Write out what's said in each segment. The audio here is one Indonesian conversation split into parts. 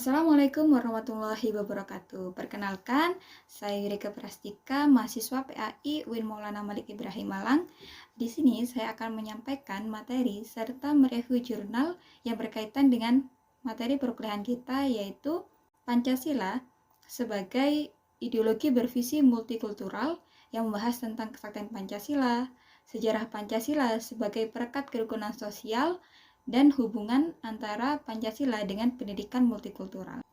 Assalamualaikum warahmatullahi wabarakatuh. Perkenalkan, saya Yurika Prastika, mahasiswa PAI UIN Maulana Malik Ibrahim Malang. Di sini saya akan menyampaikan materi serta mereview jurnal yang berkaitan dengan materi perkuliahan kita, yaitu Pancasila sebagai ideologi bervisi multikultural yang membahas tentang kesaktian Pancasila, sejarah Pancasila sebagai perekat kerukunan sosial, dan hubungan antara Pancasila dengan pendidikan multikultural.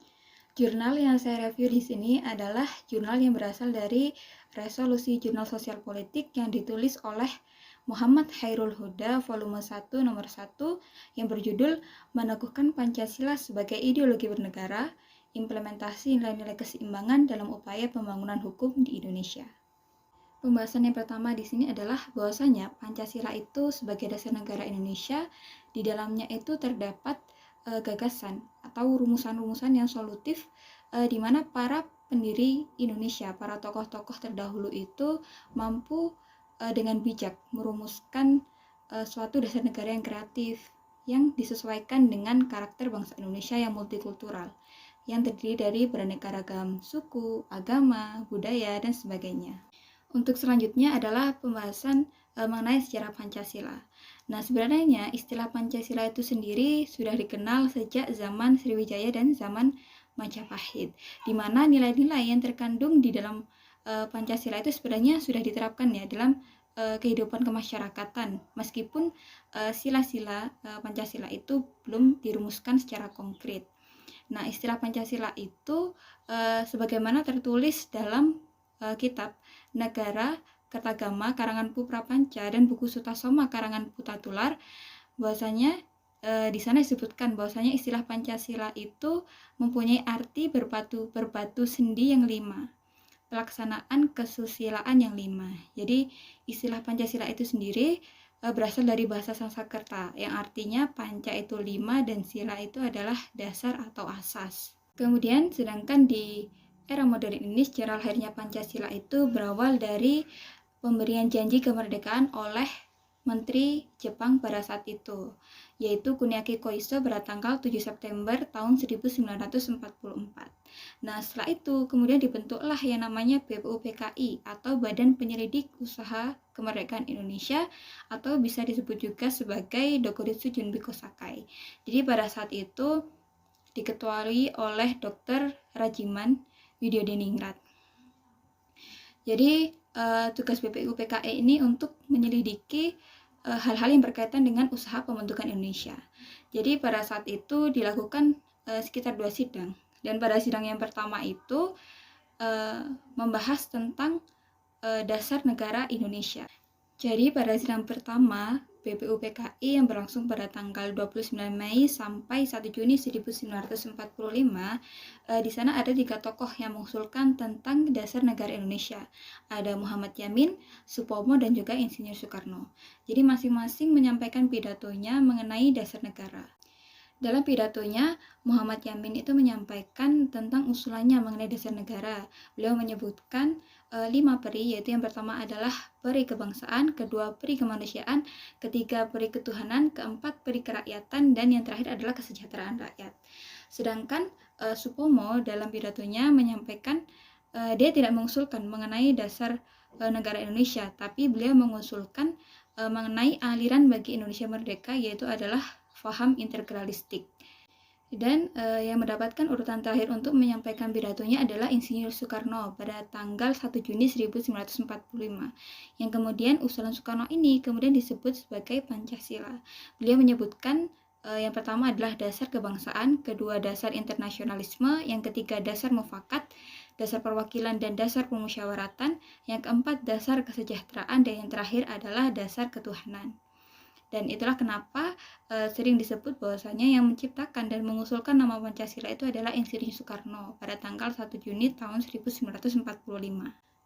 Jurnal yang saya review di sini adalah jurnal yang berasal dari Resolusi Jurnal Sosial Politik yang ditulis oleh Muhammad Khairul Huda volume 1 nomor 1 yang berjudul Meneguhkan Pancasila sebagai Ideologi Bernegara, Implementasi Nilai-nilai Keseimbangan dalam Upaya Pembangunan Hukum di Indonesia. Pembahasan yang pertama di sini adalah bahwasanya Pancasila itu sebagai dasar negara Indonesia, di dalamnya itu terdapat gagasan atau rumusan-rumusan yang solutif di mana para pendiri Indonesia, para tokoh-tokoh terdahulu itu mampu dengan bijak merumuskan suatu dasar negara yang kreatif yang disesuaikan dengan karakter bangsa Indonesia yang multikultural, yang terdiri dari beraneka ragam suku, agama, budaya, dan sebagainya. Untuk selanjutnya adalah pembahasan mengenai sejarah Pancasila. Nah, sebenarnya istilah Pancasila itu sendiri sudah dikenal sejak zaman Sriwijaya dan zaman Majapahit, di mana nilai-nilai yang terkandung di dalam Pancasila itu sebenarnya sudah diterapkan ya dalam kehidupan kemasyarakatan, meskipun sila-sila Pancasila itu belum dirumuskan secara konkret. Nah, istilah Pancasila itu sebagaimana tertulis dalam kitab Negara Kertagama karangan Pu Prapanca dan buku Sutasoma karangan Putatular, bahwasanya di sana disebutkan bahwasanya istilah Pancasila itu mempunyai arti berbatu sendi yang 5, pelaksanaan kesusilaan yang 5. Jadi istilah Pancasila itu sendiri berasal dari bahasa Sanskerta yang artinya panca itu 5 dan sila itu adalah dasar atau asas. Kemudian sedangkan di era modern ini sejarah lahirnya Pancasila itu berawal dari pemberian janji kemerdekaan oleh Menteri Jepang pada saat itu, yaitu Kuniaki Koiso pada tanggal 7 September tahun 1944. Nah, setelah itu kemudian dibentuklah yang namanya BPUPKI atau Badan Penyelidik Usaha Kemerdekaan Indonesia, atau bisa disebut juga sebagai Dokuritsu Junbiko Sakai. Jadi pada saat itu diketuai oleh Dr. Rajiman Widyodiningrat. Jadi tugas BPUPKI ini untuk menyelidiki hal-hal yang berkaitan dengan usaha pembentukan Indonesia. Jadi pada saat itu dilakukan sekitar 2 sidang, dan pada sidang yang pertama itu membahas tentang dasar negara Indonesia. Jadi pada sidang pertama BPUPKI yang berlangsung pada tanggal 29 Mei sampai 1 Juni 1945, di sana ada 3 tokoh yang mengusulkan tentang dasar negara Indonesia. Ada Muhammad Yamin, Supomo, dan juga Insinyur Soekarno. Jadi masing-masing menyampaikan pidatonya mengenai dasar negara. Dalam pidatonya, Muhammad Yamin itu menyampaikan tentang usulannya mengenai dasar negara. Beliau menyebutkan 5 peri, yaitu yang pertama adalah peri kebangsaan, kedua peri kemanusiaan, ketiga peri ketuhanan, keempat peri kerakyatan, dan yang terakhir adalah kesejahteraan rakyat. Sedangkan Supomo dalam pidatonya menyampaikan dia tidak mengusulkan mengenai dasar negara Indonesia, tapi beliau mengusulkan mengenai aliran bagi Indonesia merdeka, yaitu adalah faham integralistik. Dan yang mendapatkan urutan terakhir untuk menyampaikan pidatonya adalah Insinyur Soekarno pada tanggal 1 Juni 1945, yang kemudian usulan Soekarno ini kemudian disebut sebagai Pancasila. Beliau menyebutkan yang pertama adalah dasar kebangsaan, kedua dasar internasionalisme, yang ketiga dasar mufakat, dasar perwakilan dan dasar pemusyawaratan, yang keempat dasar kesejahteraan, dan yang terakhir adalah dasar ketuhanan. Dan itulah kenapa sering disebut bahwasanya yang menciptakan dan mengusulkan nama Pancasila itu adalah Insinyur Soekarno pada tanggal 1 Juni tahun 1945.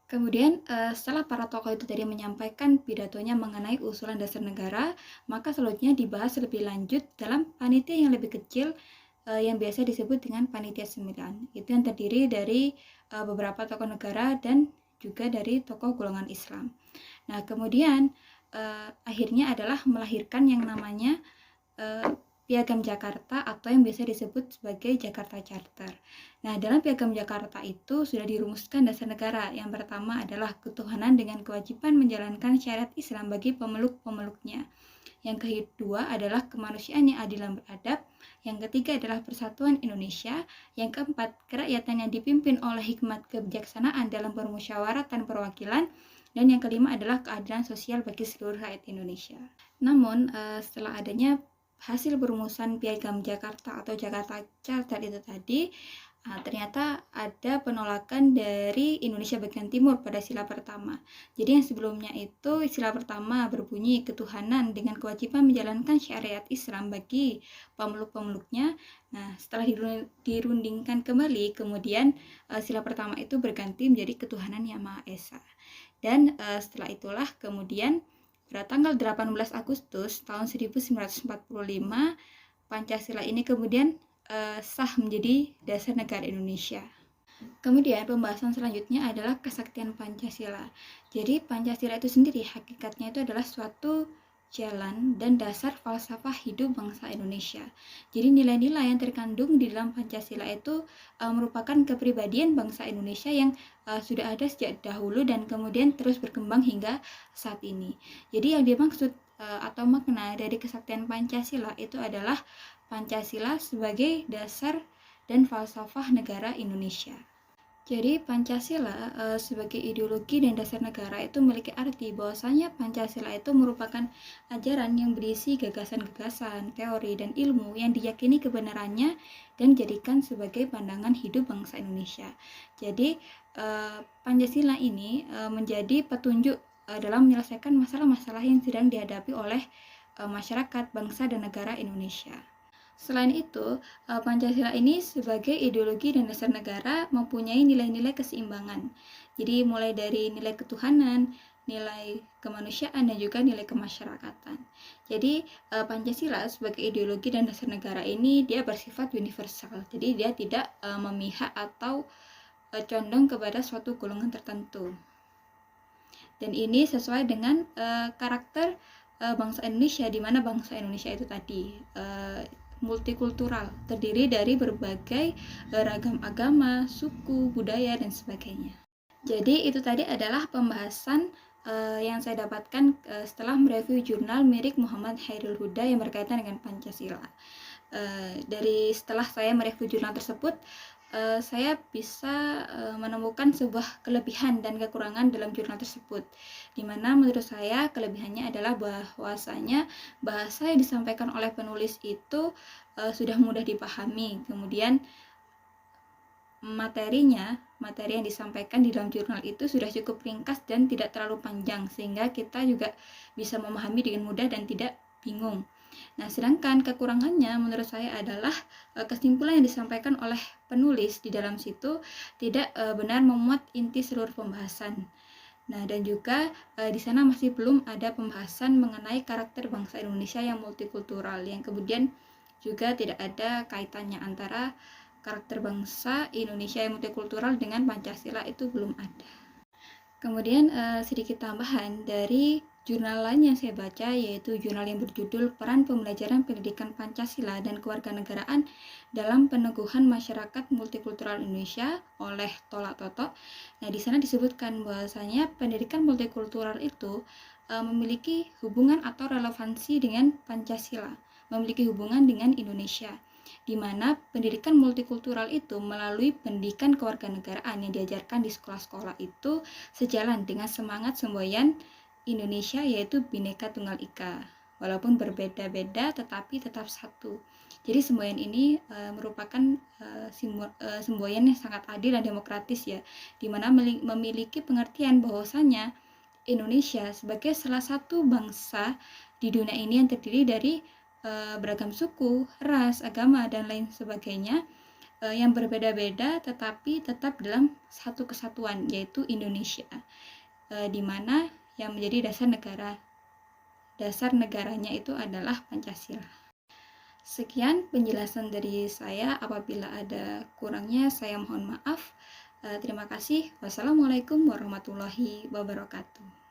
Kemudian setelah para tokoh itu tadi menyampaikan pidatonya mengenai usulan dasar negara, maka selanjutnya dibahas lebih lanjut dalam panitia yang lebih kecil yang biasa disebut dengan Panitia 9. Itu yang terdiri dari beberapa tokoh negara dan juga dari tokoh golongan Islam. Nah, kemudian akhirnya adalah melahirkan yang namanya Piagam Jakarta atau yang biasa disebut sebagai Jakarta Charter. Nah, dalam Piagam Jakarta itu sudah dirumuskan dasar negara. Yang pertama adalah ketuhanan dengan kewajiban menjalankan syariat Islam bagi pemeluk-pemeluknya. Yang kedua adalah kemanusiaan yang adil dan beradab. Yang ketiga adalah persatuan Indonesia. Yang keempat, kerakyatan yang dipimpin oleh hikmat kebijaksanaan dalam permusyawaratan perwakilan. Dan yang kelima adalah keadilan sosial bagi seluruh rakyat Indonesia. Namun, setelah adanya hasil perumusan Piagam Jakarta atau Jakarta Charter itu tadi, ternyata ada penolakan dari Indonesia bagian timur pada sila pertama. Jadi yang sebelumnya itu sila pertama berbunyi ketuhanan dengan kewajiban menjalankan syariat Islam bagi pemeluk-pemeluknya. Nah, setelah dirundingkan kembali, kemudian sila pertama itu berganti menjadi ketuhanan yang Maha Esa. Dan setelah itulah kemudian pada tanggal 18 Agustus tahun 1945, Pancasila ini kemudian sah menjadi dasar negara Indonesia. Kemudian pembahasan selanjutnya adalah kesaktian Pancasila. Jadi Pancasila itu sendiri hakikatnya itu adalah suatu jalan dan dasar falsafah hidup bangsa Indonesia. Jadi nilai-nilai yang terkandung di dalam Pancasila itu merupakan kepribadian bangsa Indonesia yang sudah ada sejak dahulu dan kemudian terus berkembang hingga saat ini. Jadi yang dimaksud atau makna dari kesaktian Pancasila itu adalah Pancasila sebagai dasar dan falsafah negara Indonesia. Jadi Pancasila sebagai ideologi dan dasar negara itu memiliki arti bahwasanya Pancasila itu merupakan ajaran yang berisi gagasan-gagasan, teori, dan ilmu yang diyakini kebenarannya dan dijadikan sebagai pandangan hidup bangsa Indonesia. Jadi Pancasila ini menjadi petunjuk dalam menyelesaikan masalah-masalah yang sedang dihadapi oleh masyarakat, bangsa, dan negara Indonesia. Selain itu, Pancasila ini sebagai ideologi dan dasar negara mempunyai nilai-nilai keseimbangan. Jadi mulai dari nilai ketuhanan, nilai kemanusiaan, dan juga nilai kemasyarakatan. Jadi Pancasila sebagai ideologi dan dasar negara ini dia bersifat universal. Jadi dia tidak memihak atau condong kepada suatu golongan tertentu. Dan ini sesuai dengan karakter bangsa Indonesia, di mana bangsa Indonesia itu tadi multikultural, terdiri dari berbagai ragam agama, suku, budaya, dan sebagainya. Jadi itu tadi adalah pembahasan yang saya dapatkan setelah mereview jurnal Mirik Muhammad Hairul Huda yang berkaitan dengan Pancasila. Setelah saya mereview jurnal tersebut, saya bisa menemukan sebuah kelebihan dan kekurangan dalam jurnal tersebut, di mana menurut saya kelebihannya adalah bahwasanya bahasa yang disampaikan oleh penulis itu sudah mudah dipahami, kemudian materi yang disampaikan di dalam jurnal itu sudah cukup ringkas dan tidak terlalu panjang, sehingga kita juga bisa memahami dengan mudah dan tidak bingung. Nah, sedangkan kekurangannya menurut saya adalah kesimpulan yang disampaikan oleh penulis di dalam situ tidak benar memuat inti seluruh pembahasan. Nah, dan juga di sana masih belum ada pembahasan mengenai karakter bangsa Indonesia yang multikultural, yang kemudian juga tidak ada kaitannya antara karakter bangsa Indonesia yang multikultural dengan Pancasila, itu belum ada. Kemudian sedikit tambahan dari jurnal lain yang saya baca, yaitu jurnal yang berjudul Peran Pembelajaran Pendidikan Pancasila dan Kewarganegaraan dalam Peneguhan Masyarakat Multikultural Indonesia oleh Tolak Toto. Nah, di sana disebutkan bahwasanya pendidikan multikultural itu memiliki hubungan atau relevansi dengan Pancasila, memiliki hubungan dengan Indonesia, di mana pendidikan multikultural itu melalui pendidikan kewarganegaraan yang diajarkan di sekolah-sekolah itu sejalan dengan semangat semboyan Indonesia, yaitu Bhinneka Tunggal Ika, walaupun berbeda-beda tetapi tetap satu. Jadi semboyan ini merupakan semboyan yang sangat adil dan demokratis ya, di mana memiliki pengertian bahwasanya Indonesia sebagai salah satu bangsa di dunia ini yang terdiri dari beragam suku, ras, agama, dan lain sebagainya yang berbeda-beda tetapi tetap dalam satu kesatuan, yaitu Indonesia, di mana yang menjadi dasar negaranya itu adalah Pancasila. Sekian penjelasan dari saya. Apabila ada kurangnya saya mohon maaf. Terima kasih. Wassalamualaikum warahmatullahi wabarakatuh.